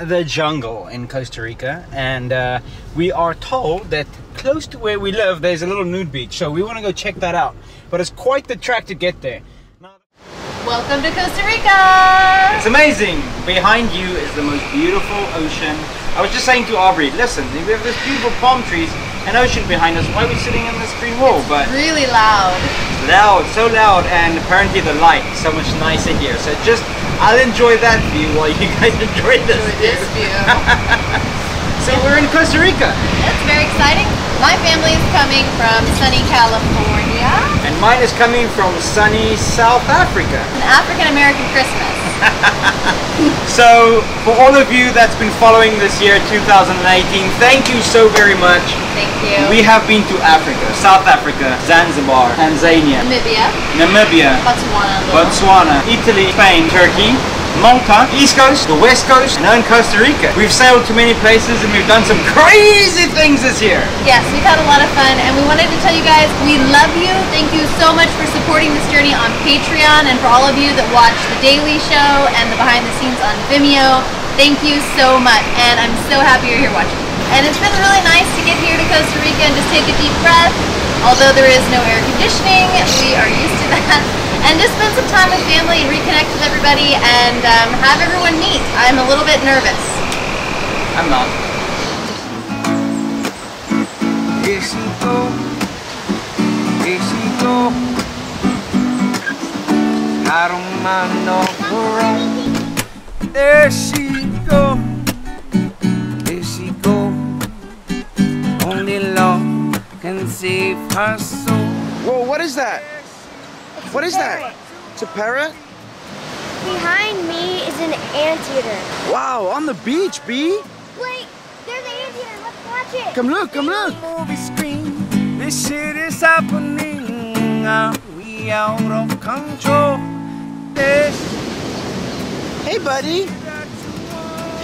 the jungle in Costa Rica, and we are told that close to where we live there's a little nude beach, so we want to go check that out. But it's quite the trek to get there. Welcome to Costa Rica! It's amazing! Behind you is the most beautiful ocean. I was just saying to Aubrey, listen, we have this beautiful palm trees and ocean behind us. Why are we sitting in this green wall? But really loud. Loud, so loud, and apparently the light is so much nicer here. So I'll enjoy that view while you guys enjoy this view. So we're in Costa Rica. That's very exciting. My family is coming from sunny California. And mine is coming from sunny South Africa. An African-American Christmas. So, for all of you that's been following this year, 2018, thank you so very much. Thank you. We have been to Africa, South Africa, Zanzibar, Tanzania, Namibia, Botswana, Italy, Spain, Turkey, Malta, East Coast, the West Coast, and now in Costa Rica. We've sailed to many places and we've done some crazy things this year. Yes, we've had a lot of fun, and we wanted to tell you guys we love you. Thank you so much for supporting this journey on Patreon, and for all of you that watch The Daily Show and the behind the scenes on Vimeo. Thank you so much, and I'm so happy you're here watching. And it's been really nice to get here to Costa Rica and just take a deep breath. Although there is no air conditioning, we are used to that. And just spend some time with family and reconnect with everybody and have everyone meet. I'm a little bit nervous. I'm not. Here she go, here she go. I don't mind no parole. There she go, here she go. Only love can save her soul. Whoa, what is that? What is that? It's a parrot? Behind me is an anteater. Wow, on the beach, B. Wait, there's an anteater. Let's watch it. Come look, come look. Movie screen. This shit is happening. Are we out of control? Yes. Hey, buddy.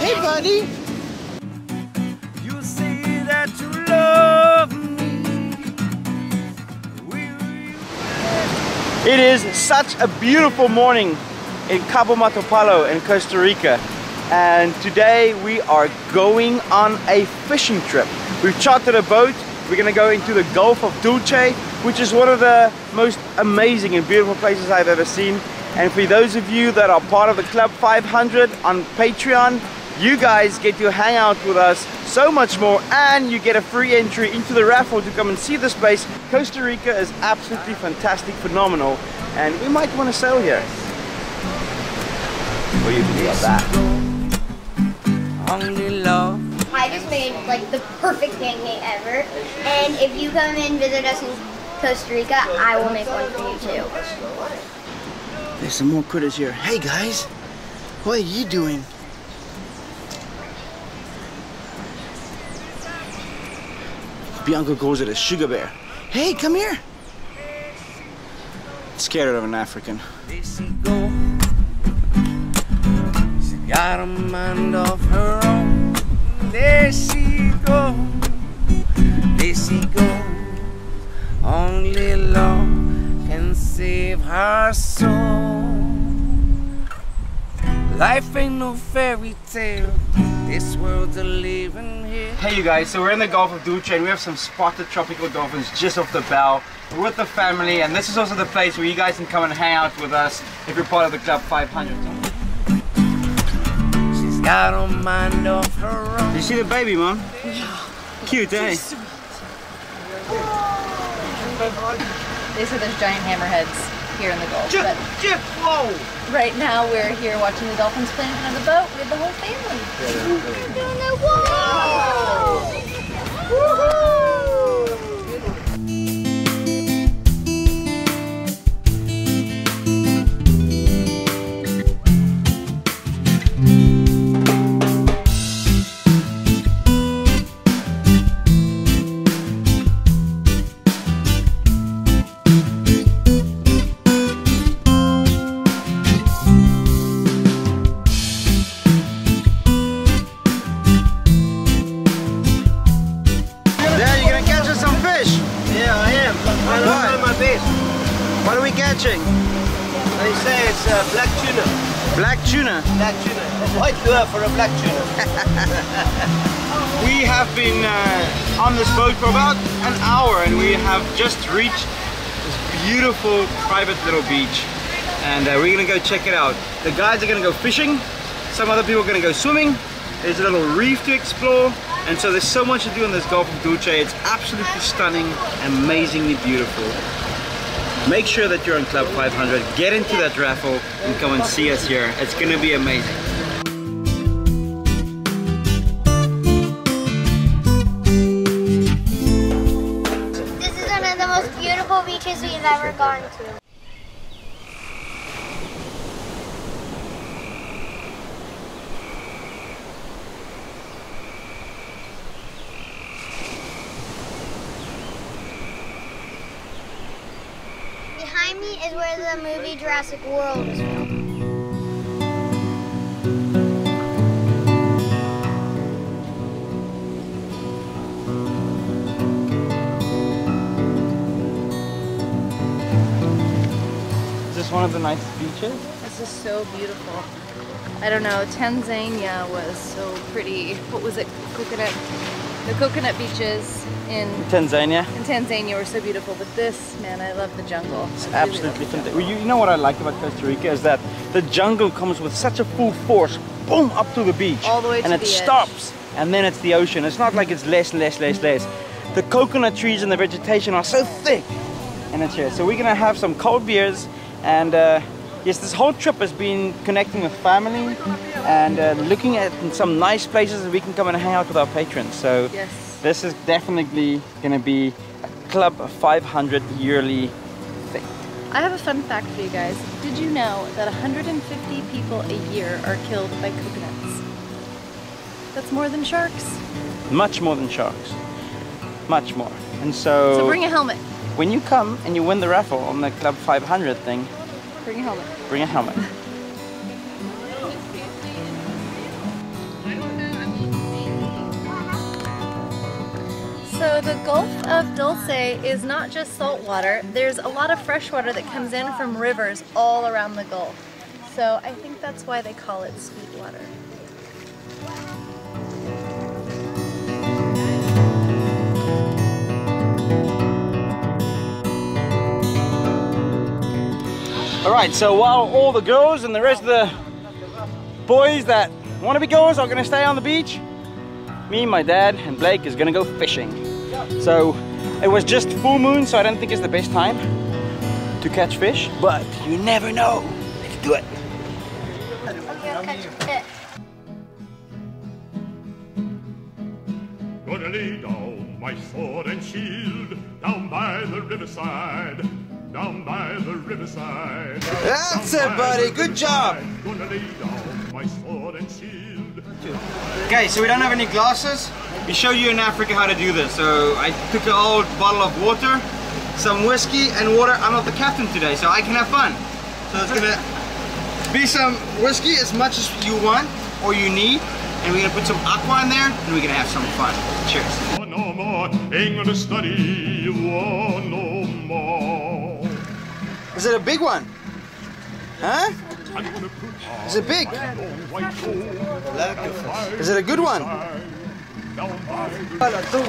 Hey, buddy. You say that you love me. It is such a beautiful morning in Cabo Matapalo in Costa Rica, and today we are going on a fishing trip. We've chartered a boat. We're going to go into the Gulf of Dulce, which is one of the most amazing and beautiful places I've ever seen. And for those of you that are part of the Club 500 on Patreon, you guys get to hang out with us so much more, and you get a free entry into the raffle to come and see this place. Costa Rica is absolutely fantastic, phenomenal, and we might want to sail here. What do you think about that? Only love. I just made like the perfect pancake ever. And if you come and visit us in Costa Rica, I will make one for you too. There's some more critters here. Hey guys, what are you doing? Bianca calls it a sugar bear. Hey, come here. Scared of an African. There she go. She got a mind of her own. There she go. There she go. Only love can save her soul. Life ain't no fairy tale. This world's a living here. Hey you guys, so we're in the Gulf of Dulce and we have some spotted tropical dolphins just off the bow. We're with the family, and this is also the place where you guys can come and hang out with us if you're part of the Club 500. She's got a mind of her own. You see the baby, Mom? Yeah. Cute, eh? These are those giant hammerheads here in the Gulf. Whoa! Right now we're here watching the dolphins play in front of the boat with the whole family. What are we catching? They say it's black tuna. Black tuna. Black tuna. White lure for a black tuna. We have been on this boat for about an hour and we have just reached this beautiful private little beach. And we're gonna go check it out. The guys are gonna go fishing. Some other people are gonna go swimming. There's a little reef to explore. And so there's so much to do in this Gulf of Dulce. It's absolutely stunning, amazingly beautiful. Make sure that you're on Club 500, get into that raffle and come and see us here. It's gonna be amazing. This is one of the most beautiful beaches we've ever gone to. Behind me is where the movie Jurassic World was filmed. Is this one of the nicest beaches? This is so beautiful. I don't know, Tanzania was so pretty. What was it? Coconut. The coconut beaches in Tanzania. Were so beautiful, but this, man, I love the jungle. It's absolutely fantastic. You know what I like about Costa Rica is that the jungle comes with such a full force, boom, up to the beach. All the way to and the it edge. stops, and then it's the ocean. It's not like it's less. The coconut trees and the vegetation are so thick, and it's here. So we're gonna have some cold beers, and yes, this whole trip has been connecting with family and looking at some nice places that we can come and hang out with our patrons. So Yes. this is definitely gonna be a Club 500 yearly thing. I have a fun fact for you guys. Did you know that 150 people a year are killed by coconuts? That's more than sharks. Much more than sharks. Much more. And so, So bring a helmet. when you come and you win the raffle on the Club 500 thing, Bring a helmet. bring a helmet. So the Gulf of Dulce is not just salt water. There's a lot of fresh water that comes in from rivers all around the Gulf. So I think that's why they call it sweet water. Alright, so while all the girls and the rest of the boys that want to be girls are going to stay on the beach, me, my dad, and Blake is going to go fishing. So it was just full moon, so I don't think it's the best time to catch fish, but you never know. Let's do it. I'm gonna catch a fish. Gonna lay down my sword and shield down by the riverside. Down by the riverside. That's it, buddy. Good job. Gonna lay down my sword and shield. Okay, so we don't have any glasses. We show you in Africa how to do this. So I took an old bottle of water, some whiskey and water. I'm not the captain today, so I can have fun. So it's gonna be some whiskey as much as you want or you need. And we're gonna put some aqua in there and we're gonna have some fun. Cheers. One no more, ain't gonna study one no more. Is it a big one? Huh? I'm gonna put on Is it big? white coat. Is it a good one? Down by the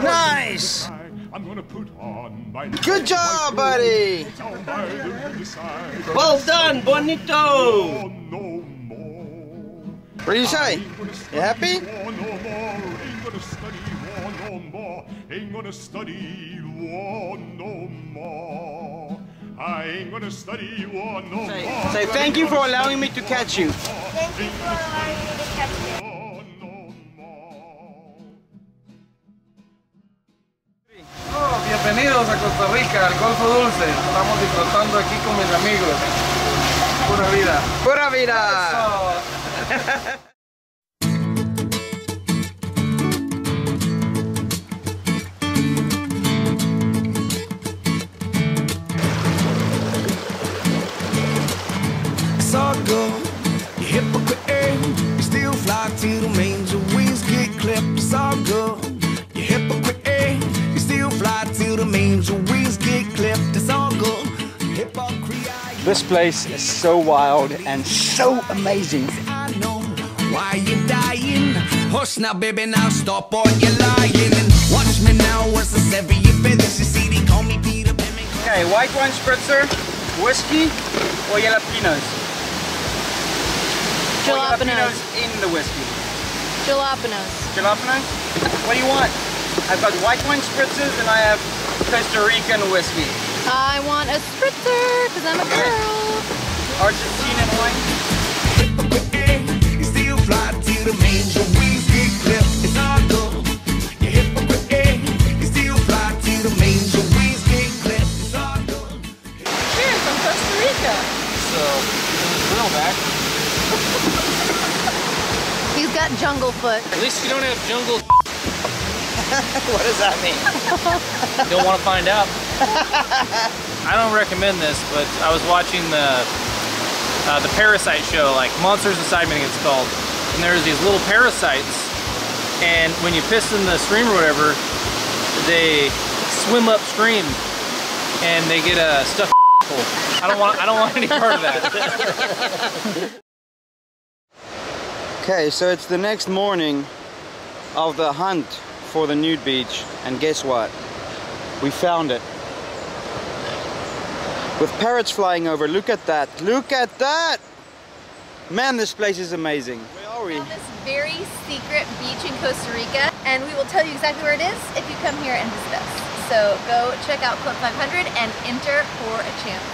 Nice! I'm gonna put on my Good job, buddy! down by the riverside. Well done, bonito! Oh, no more. What do you say? You happy? War no more. Ain't gonna study war no more. Ain't gonna study war no more. I ain't gonna study war no more. Say thank you for allowing me to catch you. Thank you for allowing me to catch you. War no more. Oh, bienvenidos a Costa Rica, al Golfo Dulce. Estamos disfrutando aquí con mis amigos. Pura vida. Pura vida! It's all good, you hypocrite, you still fly till the mains, your wings get clipped. It's all good, you hypocrite, you still fly till the mains, your wings get clipped. It's all good, hypocrite. This place is so wild and so amazing. I know why you dying. Hush now, baby, now stop all your lying and watch me now. What's the 7E15? You see, they call me Peter Pan. Okay, white wine spritzer, whiskey, or jalapenos? Or Jalapenos. in the whiskey. Jalapenos. Jalapenos? What do you want? I've got white wine spritzers and I have Costa Rican whiskey. I want a spritzer because I'm a girl. Argentinian wine. You still fly to the manger, whiskey clip. It's all good. You hypocrite. You still fly to the manger, whiskey clip. It's all good. Cheers from Costa Rica. So, grill back. He's got jungle foot. At least you don't have jungle. What does that mean? You'll want to find out. I don't recommend this, but I was watching the parasite show, like Monsters Inside, I think it's called. And there's these little parasites, and when you piss in the stream or whatever, they swim upstream, and they get a stuffed hole. I don't want any part of that. Okay, so it's the next morning of the hunt for the nude beach, and guess what? We found it. With parrots flying over. Look at that. Look at that! Man, this place is amazing. Where are we? We found this very secret beach in Costa Rica, and we will tell you exactly where it is if you come here and visit us. So go check out Club 500 and enter for a chance.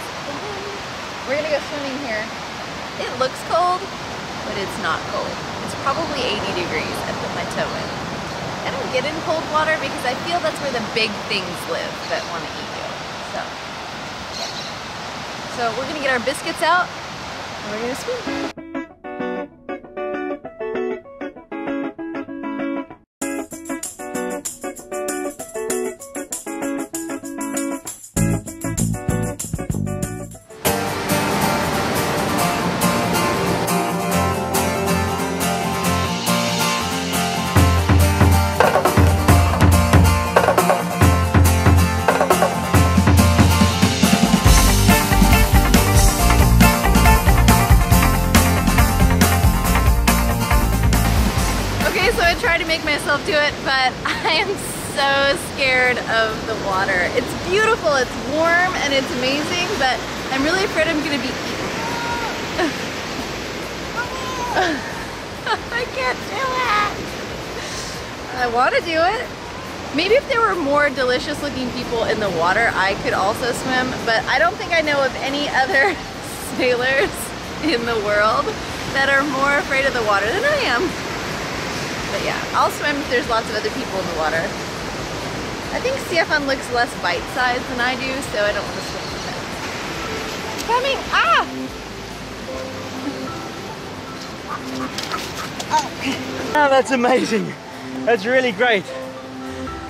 We're gonna go swimming here. It looks cold, but it's not cold. It's probably 80 degrees. I put my toe in. I don't get in cold water because I feel that's where the big things live that want to eat you. So, yeah. So we're gonna get our biscuits out and we're gonna swim. Myself do it, but I am so scared of the water. It's beautiful, it's warm, and it's amazing, but I'm really afraid I'm gonna be eaten. I can't do it. I want to do it. Maybe if there were more delicious looking people in the water, I could also swim, but I don't think I know of any other sailors in the world that are more afraid of the water than I am. But yeah, I'll swim if there's lots of other people in the water. I think Stefan looks less bite-sized than I do, so I don't want to swim with him. Coming! Ah! Oh, that's amazing. That's really great.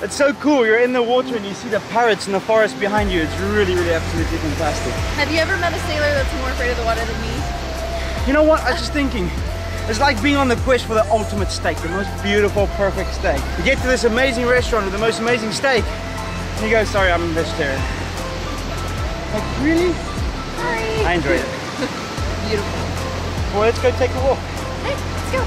It's so cool. You're in the water and you see the parrots in the forest behind you. It's really, really absolutely fantastic. Have you ever met a sailor that's more afraid of the water than me? You know what? I was just thinking. It's like being on the quest for the ultimate steak, the most beautiful, perfect steak. You get to this amazing restaurant with the most amazing steak, and you go, sorry, I'm a vegetarian. Like, really? Sorry. I enjoyed it. Beautiful. Well, let's go take a walk. Hey, let's go.